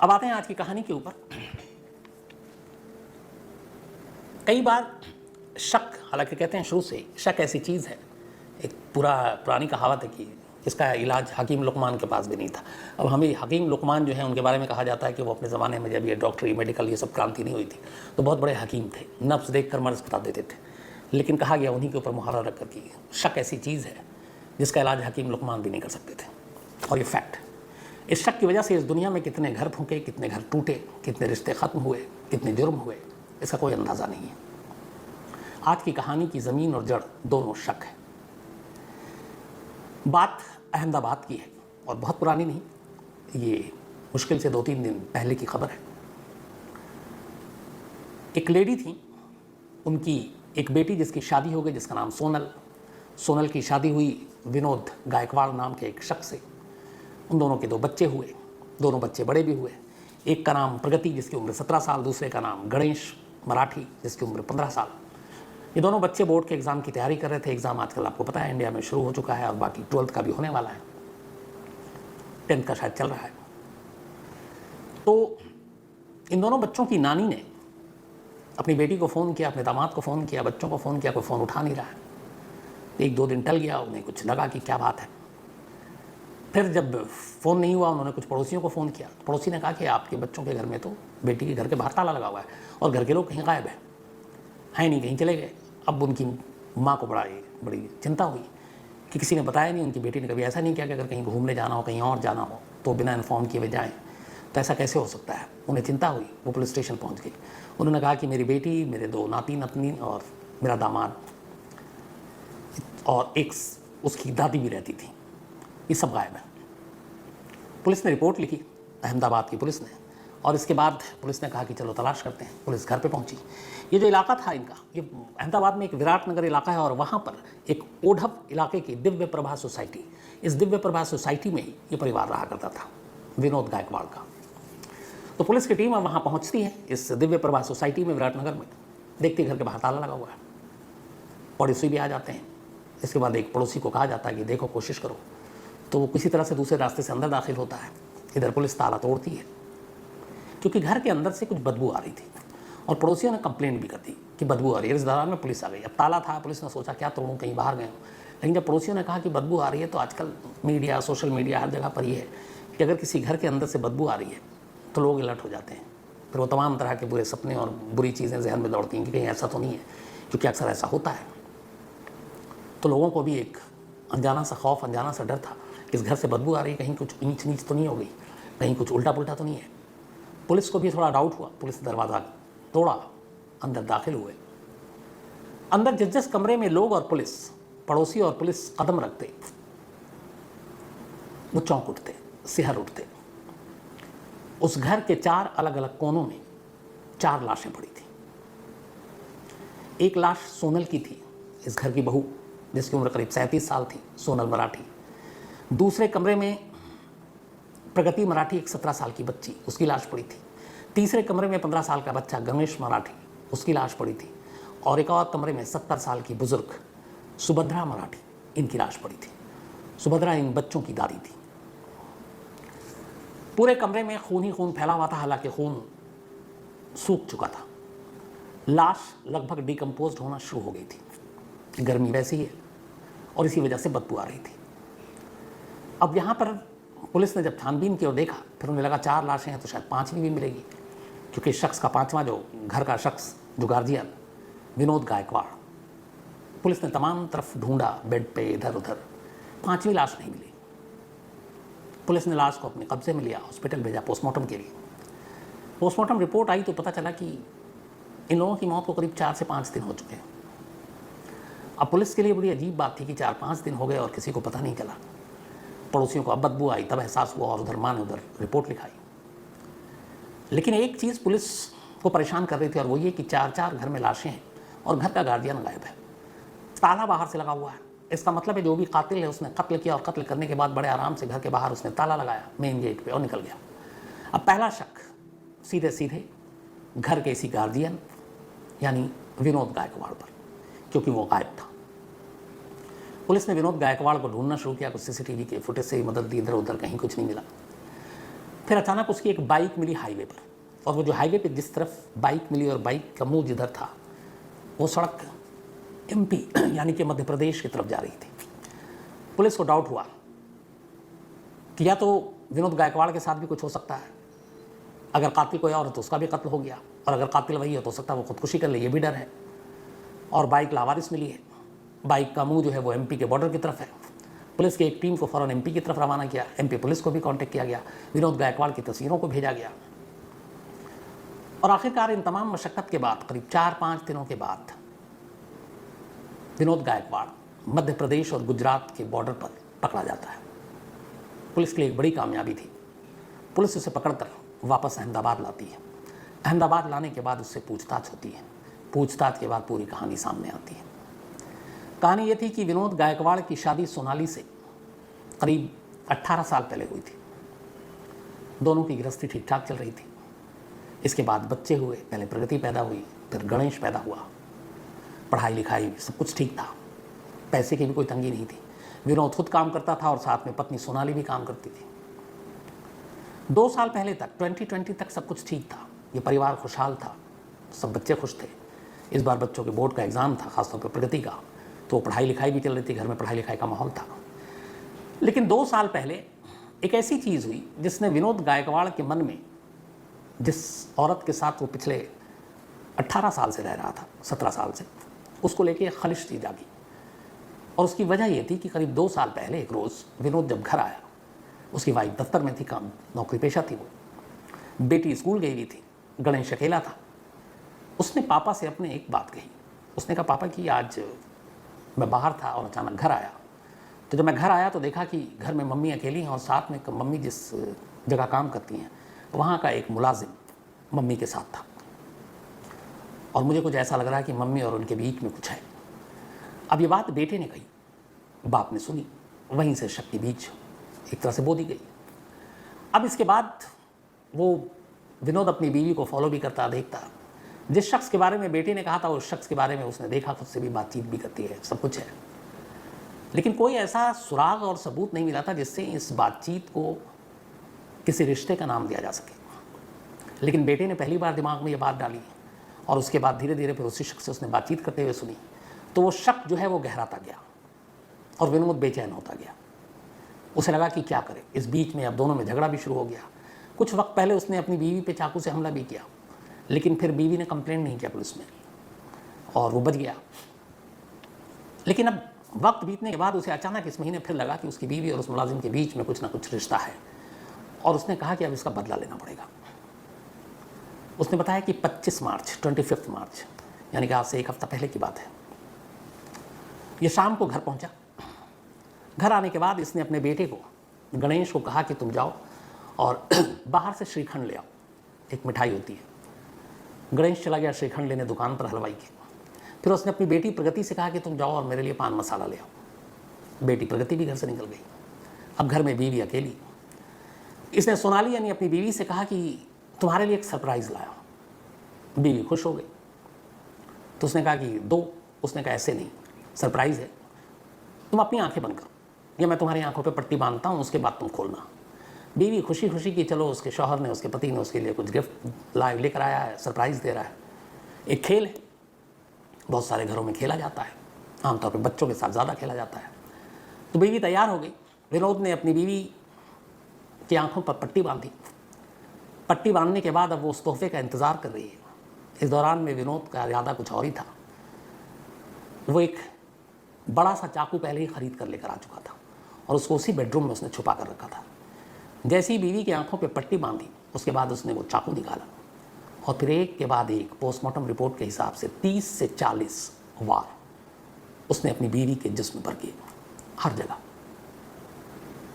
अब आते हैं आज की कहानी के ऊपर। कई बार शक, हालांकि कहते हैं शुरू से शक ऐसी चीज़ है, एक पुरानी कहावत है कि इसका इलाज हकीम लुकमान के पास भी नहीं था। अब हमें हकीम लुकमान जो है उनके बारे में कहा जाता है कि वो अपने ज़माने में जब ये डॉक्टरी मेडिकल ये सब क्रांति नहीं हुई थी तो बहुत बड़े हकीम थे, नफ्स देख कर मर्ज़ बता देते थे। लेकिन कहा गया उन्हीं के ऊपर मुहावरा रख कर कि शक ऐसी चीज़ है जिसका इलाज हकीम लुकमान भी नहीं कर सकते थे। और ये फैक्ट, इस शक की वजह से इस दुनिया में कितने घर फूके, कितने घर टूटे, कितने रिश्ते ख़त्म हुए, कितने जुर्म हुए, इसका कोई अंदाज़ा नहीं है। आज की कहानी की ज़मीन और जड़ दोनों शक है। बात अहमदाबाद की है और बहुत पुरानी नहीं, ये मुश्किल से 2-3 दिन पहले की खबर है। एक लेडी थी, उनकी एक बेटी जिसकी शादी हो गई, जिसका नाम सोनल की शादी हुई विनोद गायकवाड़ नाम के एक शख्स से। उन दोनों के 2 बच्चे हुए, दोनों बच्चे बड़े भी हुए। एक का नाम प्रगति जिसकी उम्र 17 साल, दूसरे का नाम गणेश मराठी जिसकी उम्र 15 साल। ये दोनों बच्चे बोर्ड के एग्ज़ाम की तैयारी कर रहे थे। एग्ज़ाम आजकल आपको पता है इंडिया में शुरू हो चुका है और बाकी 12th का भी होने वाला है, 10th का शायद चल रहा है। तो इन दोनों बच्चों की नानी ने अपनी बेटी को फ़ोन किया, अपने दामाद को फ़ोन किया, बच्चों को फ़ोन किया, कोई फ़ोन उठा नहीं रहा है। 1-2 दिन टल गया, उन्हें कुछ लगा कि क्या बात है। फिर जब फ़ोन नहीं हुआ, उन्होंने कुछ पड़ोसियों को फ़ोन किया। पड़ोसी ने कहा कि आपके बच्चों के घर में तो बेटी के घर के बाहर ताला लगा हुआ है और घर के लोग कहीं गायब है नहीं, कहीं चले गए। अब उनकी माँ को बड़ी चिंता हुई कि किसी ने बताया नहीं। उनकी बेटी ने कभी ऐसा नहीं किया कि अगर कहीं घूमने जाना हो, कहीं और जाना हो तो बिना इन्फॉर्म किए हुए जाएँ, तो ऐसा कैसे हो सकता है। उन्हें चिंता हुई, वो पुलिस स्टेशन पहुँच गई। उन्होंने कहा कि मेरी बेटी, मेरे 2 नाती नतनी और मेरा दामाद और एक उसकी दादी भी रहती थी, ये सब गायब है। पुलिस ने रिपोर्ट लिखी, अहमदाबाद की पुलिस ने, और इसके बाद पुलिस ने कहा कि चलो तलाश करते हैं। पुलिस घर पे पहुंची। ये जो इलाका था इनका, ये अहमदाबाद में एक विराटनगर इलाका है और वहाँ पर एक ओढ़व इलाके की दिव्य प्रभा सोसाइटी, इस दिव्य प्रभा सोसाइटी में ही ये परिवार रहा करता था, विनोद गायकवाड़ का। तो पुलिस की टीम अब वहाँ पहुँचती है इस दिव्य प्रभा सोसाइटी में विराटनगर में, देखती घर के बाहर ताला लगा हुआ है। पड़ोसी भी आ जाते हैं। इसके बाद एक पड़ोसी को कहा जाता है कि देखो कोशिश करो, तो वो किसी तरह से दूसरे रास्ते से अंदर दाखिल होता है। इधर पुलिस ताला तोड़ती है क्योंकि घर के अंदर से कुछ बदबू आ रही थी और पड़ोसियों ने कंप्लेंट भी कर दी कि बदबू आ रही है। इस दौरान में पुलिस आ गई। अब ताला था, पुलिस ने सोचा क्या तोड़ूं, कहीं बाहर गए हूँ। लेकिन जब पड़ोसियों ने कहा कि बदबू आ रही है, तो आजकल मीडिया, सोशल मीडिया हर जगह पर ये है कि अगर किसी घर के अंदर से बदबू आ रही है तो लोग अलर्ट हो जाते हैं। फिर वो तमाम तरह के बुरे सपने और बुरी चीज़ें जहन में दौड़ती हैं कि कहीं ऐसा तो नहीं है, क्योंकि अक्सर ऐसा होता है। तो लोगों को भी एक अनजाना सा खौफ, अनजाना सा डर था कि इस घर से बदबू आ रही है, कहीं कुछ ऊंच नीच तो नहीं हो गई, कहीं कुछ उल्टा पुल्टा तो नहीं है। पुलिस को भी थोड़ा डाउट हुआ। पुलिस ने दरवाज़ा तोड़ा, अंदर दाखिल हुए। अंदर जिस कमरे में लोग और पुलिस, पड़ोसी और पुलिस कदम रखते, वो चौंक उठते, सिहर उठते। उस घर के 4 अलग अलग कोनों में 4 लाशें पड़ी थी। एक लाश सोनल की थी, इस घर की बहू जिसकी उम्र करीब 37 साल थी, सोनल मराठी। दूसरे कमरे में प्रगति मराठी, एक 17 साल की बच्ची, उसकी लाश पड़ी थी। तीसरे कमरे में 15 साल का बच्चा गणेश मराठी, उसकी लाश पड़ी थी। और एक और कमरे में 70 साल की बुजुर्ग सुभद्रा मराठी, इनकी लाश पड़ी थी। सुभद्रा इन बच्चों की दादी थी। पूरे कमरे में खून ही खून फैला हुआ था, हालांकि खून सूख चुका था। लाश लगभग डिकम्पोज होना शुरू हो गई थी। गर्मी वैसी है और इसी वजह से बदबू आ रही थी। अब यहाँ पर पुलिस ने जब छानबीन की और देखा, फिर उन्हें लगा 4 लाशें हैं तो शायद 5वीं भी मिलेगी, क्योंकि इस शख्स का 5वां जो घर का शख्स, जो गार्जियन विनोद गायकवाड़, पुलिस ने तमाम तरफ ढूंढा, बेड पे, इधर उधर, 5वीं लाश नहीं मिली। पुलिस ने लाश को अपने कब्जे में लिया, हॉस्पिटल भेजा पोस्टमार्टम के लिए। पोस्टमार्टम रिपोर्ट आई तो पता चला कि इन लोगों की मौत को करीब 4 से 5 दिन हो चुके हैं। अब पुलिस के लिए बड़ी अजीब बात थी कि 4-5 दिन हो गए और किसी को पता नहीं चला। पड़ोसियों को अब बदबू आई, तब एहसास हुआ और उधर माँ ने उधर रिपोर्ट लिखाई। लेकिन एक चीज़ पुलिस को परेशान कर रही थी और वो ये कि 4-4 घर में लाशें हैं और घर का गार्जियन गायब है, ताला बाहर से लगा हुआ है। इसका मतलब है जो भी कातिल है उसने कत्ल किया और कत्ल करने के बाद बड़े आराम से घर के बाहर उसने ताला लगाया मेन गेट पे और निकल गया। अब पहला शक सीधे सीधे घर के इसी गार्जियन यानी विनोद गायकवाड़ पर, क्योंकि वो गायब था। पुलिस ने विनोद गायकवाड़ को ढूंढना शुरू किया, कुछ सीसीटीवी के फुटेज से ही मदद दी, इधर उधर कहीं कुछ नहीं मिला। फिर अचानक उसकी एक बाइक मिली हाईवे पर, और वो जो हाईवे पे जिस तरफ बाइक मिली और बाइक का मुंह जिधर था वो सड़क एमपी यानी कि मध्य प्रदेश की तरफ जा रही थी। पुलिस को डाउट हुआ कि या तो विनोद गायकवाड़ के साथ भी कुछ हो सकता है, अगर कातिल कोई और है तो उसका भी कत्ल हो गया, और अगर कातिल वही है तो हो सकता है वो खुदकुशी कर ले, ये भी डर है। और बाइक लावारिस मिली है, बाइक का मुंह जो है वो एमपी के बॉर्डर की तरफ है। पुलिस की एक टीम को फ़ौरन एमपी की तरफ रवाना किया, एमपी पुलिस को भी कांटेक्ट किया गया, विनोद गायकवाड़ की तस्वीरों को भेजा गया, और आखिरकार इन तमाम मशक्क़त के बाद करीब 4-5 दिनों के बाद विनोद गायकवाड़ मध्य प्रदेश और गुजरात के बॉर्डर पर पकड़ा जाता है। पुलिस के लिए एक बड़ी कामयाबी थी। पुलिस उसे पकड़कर वापस अहमदाबाद लाती है। अहमदाबाद लाने के बाद उससे पूछताछ होती है। पूछताछ के बाद पूरी कहानी सामने आती है। कहानी ये थी कि विनोद गायकवाड़ की शादी सोनाली से करीब 18 साल पहले हुई थी। दोनों की गृहस्थी ठीक ठाक चल रही थी। इसके बाद बच्चे हुए, पहले प्रगति पैदा हुई, फिर गणेश पैदा हुआ। पढ़ाई लिखाई सब कुछ ठीक था, पैसे की भी कोई तंगी नहीं थी। विनोद खुद काम करता था और साथ में पत्नी सोनाली भी काम करती थी। 2 साल पहले तक 2020 तक सब कुछ ठीक था, ये परिवार खुशहाल था, सब बच्चे खुश थे। इस बार बच्चों के बोर्ड का एग्ज़ाम था, खासतौर पर प्रगति का, तो पढ़ाई लिखाई भी चल रही थी, घर में पढ़ाई लिखाई का माहौल था। लेकिन 2 साल पहले एक ऐसी चीज़ हुई जिसने विनोद गायकवाड़ के मन में, जिस औरत के साथ वो पिछले 18 साल से रह रहा था, 17 साल से, उसको लेके एक खलिश चीज़ जागी। और उसकी वजह ये थी कि करीब 2 साल पहले एक रोज़ विनोद जब घर आया, उसकी वाइफ दफ्तर में थी, काम नौकरी पेशा थी, वो बेटी स्कूल गई हुई थी, गणेश अकेला था। उसने पापा से अपने एक बात कही। उसने कहा, पापा कि आज मैं बाहर था और अचानक घर आया, तो जब मैं घर आया तो देखा कि घर में मम्मी अकेली हैं और साथ में मम्मी जिस जगह काम करती हैं वहाँ का एक मुलाजिम मम्मी के साथ था, और मुझे कुछ ऐसा लग रहा है कि मम्मी और उनके बीच में कुछ है। अब ये बात बेटे ने कही, बाप ने सुनी, वहीं से शक के बीच एक तरह से बो दी गई। अब इसके बाद वो विनोद अपनी बीवी को फॉलो भी करता, देखता। जिस शख्स के बारे में बेटे ने कहा था उस शख्स के बारे में उसने देखा, खुद से भी बातचीत भी करती है, सब कुछ है। लेकिन कोई ऐसा सुराग और सबूत नहीं मिला था जिससे इस बातचीत को किसी रिश्ते का नाम दिया जा सके। लेकिन बेटे ने पहली बार दिमाग में ये बात डाली, और उसके बाद धीरे धीरे फिर उसी शख्स से उसने बातचीत करते हुए सुनी, तो वो शक जो है वो गहराता गया और विनोद बेचैन होता गया। उसे लगा कि क्या करे। इस बीच में अब दोनों में झगड़ा भी शुरू हो गया। कुछ वक्त पहले उसने अपनी बीवी पे चाकू से हमला भी किया, लेकिन फिर बीवी ने कंप्लेंट नहीं किया पुलिस में और वो बच गया। लेकिन अब वक्त बीतने के बाद उसे अचानक इस महीने फिर लगा कि उसकी बीवी और उस मुलाजिम के बीच में कुछ ना कुछ रिश्ता है, और उसने कहा कि अब इसका बदला लेना पड़ेगा। उसने बताया कि 25 मार्च यानी कि आज से 1 हफ्ता पहले की बात है, ये शाम को घर पहुंचा। घर आने के बाद इसने अपने बेटे को, गणेश को, कहा कि तुम जाओ और बाहर से श्रीखंड ले आओ, एक मिठाई होती है। गणेश चला गया श्रीखंड लेने दुकान पर हलवाई के। फिर उसने अपनी बेटी प्रगति से कहा कि तुम जाओ और मेरे लिए पान मसाला ले आओ। बेटी प्रगति भी घर से निकल गई। अब घर में बीवी अकेली। इसने सोनाली यानी अपनी बीवी से कहा कि तुम्हारे लिए एक सरप्राइज़ लाया। बीवी खुश हो गई, तो उसने कहा कि दो। उसने कहा ऐसे नहीं, सरप्राइज़ है, तुम अपनी आंखें बंद करो, या मैं तुम्हारी आंखों पे पट्टी बांधता हूँ, उसके बाद तुम खोलना। बीवी खुशी खुशी की चलो उसके शौहर ने, उसके पति ने उसके लिए कुछ गिफ्ट लेकर आया है, सरप्राइज़ दे रहा है। एक खेल है, बहुत सारे घरों में खेला जाता है, आमतौर पर बच्चों के साथ ज़्यादा खेला जाता है। तो बीवी तैयार हो गई। विनोद ने अपनी बीवी की आंखों पर पट्टी बांधी। पट्टी बांधने के बाद अब वो उस तोहफे का इंतज़ार कर रही है। इस दौरान में विनोद का इरादा कुछ और ही था। वो एक बड़ा सा चाकू पहले ही ख़रीद कर लेकर आ चुका था और उसको उसी बेडरूम में उसने छुपा कर रखा था। जैसी बीवी की आंखों पे पट्टी बांधी, उसके बाद उसने वो चाकू निकाला और फिर एक के बाद एक पोस्टमार्टम रिपोर्ट के हिसाब से 30 से 40 वार उसने अपनी बीवी के जिस्म पर किए, हर जगह।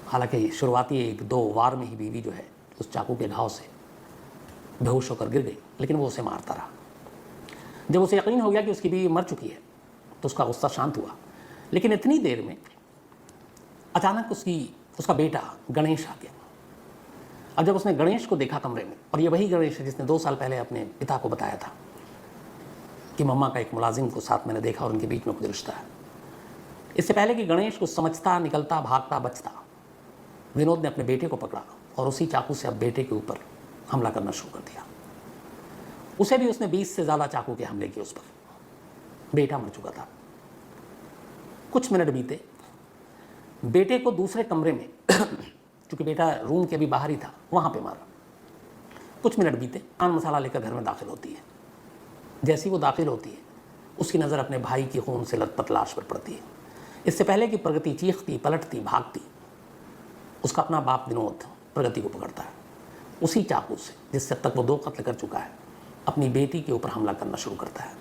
हालांकि शुरुआती 1-2 वार में ही बीवी जो है उस चाकू के घाव से बेहोश होकर गिर गई, लेकिन वो उसे मारता रहा। जब उसे यकीन हो गया कि उसकी बीवी मर चुकी है तो उसका गुस्सा शांत हुआ। लेकिन इतनी देर में अचानक उसका बेटा गणेश आ गया। अब जब उसने गणेश को देखा कमरे में, और ये वही गणेश है जिसने 2 साल पहले अपने पिता को बताया था कि मम्मा का एक मुलाजिम को साथ मैंने देखा और उनके बीच में कुछ रिश्ता है। इससे पहले कि गणेश को समझता, निकलता, भागता, बचता, विनोद ने अपने बेटे को पकड़ा और उसी चाकू से अब बेटे के ऊपर हमला करना शुरू कर दिया। उसे भी उसने 20 से ज़्यादा चाकू के हमले किए उस पर। बेटा मर चुका था। कुछ मिनट बीते, बेटे को दूसरे कमरे में चूँकि बेटा रूम के अभी बाहर ही था, वहाँ पे मारा। कुछ मिनट बीते, पान मसाला लेकर घर में दाखिल होती है। जैसी वो दाखिल होती है, उसकी नज़र अपने भाई की खून से लथपथ लाश पर पड़ती है। इससे पहले कि प्रगति चीखती, पलटती, भागती, उसका अपना बाप विनोद प्रगति को पकड़ता है। उसी चाकू से जिससे अब तक वो 2 कत्ल कर चुका है, अपनी बेटी के ऊपर हमला करना शुरू करता है।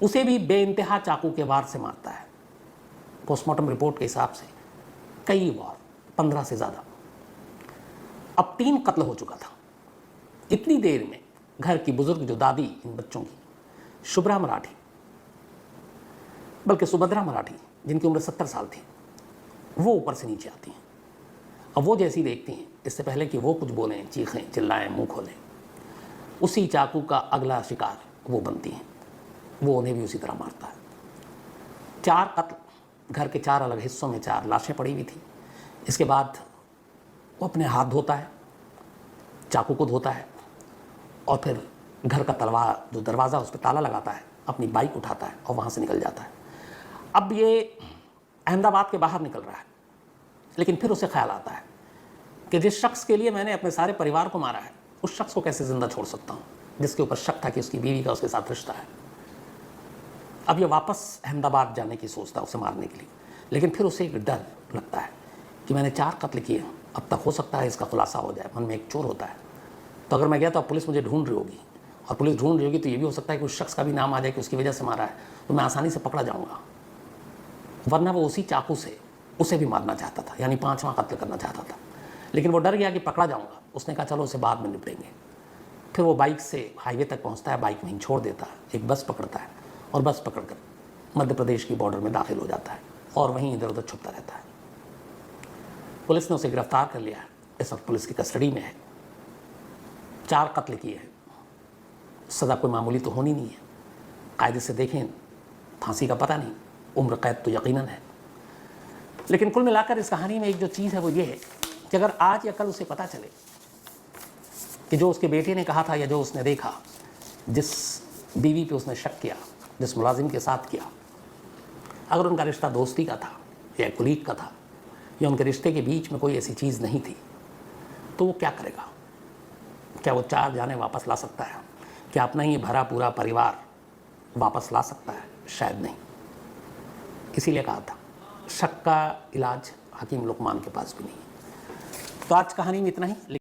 उसे भी बेइंतहा चाकू के वार से मारता है। पोस्टमार्टम रिपोर्ट के हिसाब से कई वार, 15 से ज़्यादा। अब 3 कत्ल हो चुका था। इतनी देर में घर की बुजुर्ग जो दादी इन बच्चों की, शुभ्रा मराठी, बल्कि सुभद्रा मराठी, जिनकी उम्र 70 साल थी, वो ऊपर से नीचे आती हैं। अब वो जैसी देखती हैं, इससे पहले कि वो कुछ बोलें, चीखें, चिल्लाएं, मुंह खोलें, उसी चाकू का अगला शिकार वो बनती हैं। वो उन्हें भी उसी तरह मारता है। 4 कत्ल, घर के 4 अलग हिस्सों में 4 लाशें पड़ी हुई थी। इसके बाद वो अपने हाथ धोता है, चाकू को धोता है, और फिर घर का जो दरवाज़ा उस पर ताला लगाता है, अपनी बाइक उठाता है और वहाँ से निकल जाता है। अब ये अहमदाबाद के बाहर निकल रहा है, लेकिन फिर उसे ख्याल आता है कि जिस शख्स के लिए मैंने अपने सारे परिवार को मारा है, उस शख्स को कैसे ज़िंदा छोड़ सकता हूँ, जिसके ऊपर शक था कि उसकी बीवी का उसके साथ रिश्ता है। अब ये वापस अहमदाबाद जाने की सोचता है उसे मारने के लिए, लेकिन फिर उसे एक डर लगता है कि मैंने 4 कत्ल किए, अब तक हो सकता है इसका खुलासा हो जाए। मन में एक चोर होता है, तो अगर मैं गया तो अब पुलिस मुझे ढूंढ रही होगी, और पुलिस ढूंढ रही होगी तो ये भी हो सकता है कि उस शख्स का भी नाम आ जाए कि उसकी वजह से मारा है, तो मैं आसानी से पकड़ा जाऊँगा। वरना वो उसी चाकू से उसे भी मारना चाहता था, यानी 5वां कत्ल करना चाहता था, लेकिन वो डर गया कि पकड़ा जाऊँगा। उसने कहा चलो उसे बाद में निपटेंगे। फिर वो बाइक से हाईवे तक पहुँचता है, बाइक वहीं छोड़ देता है, एक बस पकड़ता है और बस पकड़कर मध्य प्रदेश की बॉर्डर में दाखिल हो जाता है और वहीं इधर उधर छुपता रहता है। पुलिस ने उसे गिरफ्तार कर लिया है, इस वक्त पुलिस की कस्टडी में है। 4 कत्ल किए हैं, सज़ा कोई मामूली तो होनी नहीं है। कायदे से देखें, फांसी का पता नहीं, उम्र कैद तो यकीनन है। लेकिन कुल मिलाकर इस कहानी में एक जो चीज़ है वो ये है कि अगर आज या कल उसे पता चले कि जो उसके बेटे ने कहा था या जो उसने देखा, जिस बीवी पे उसने शक किया, जिस मुलाजिम के साथ किया, अगर उनका रिश्ता दोस्ती का था या कुलीग का था, या उनके रिश्ते के बीच में कोई ऐसी चीज़ नहीं थी, तो वो क्या करेगा? क्या वो 4 जाने वापस ला सकता है? क्या अपना ही भरा पूरा परिवार वापस ला सकता है? शायद नहीं। इसीलिए कहा था, शक का इलाज हकीम लुकमान के पास भी नहीं। तो आज कहानी में इतना ही।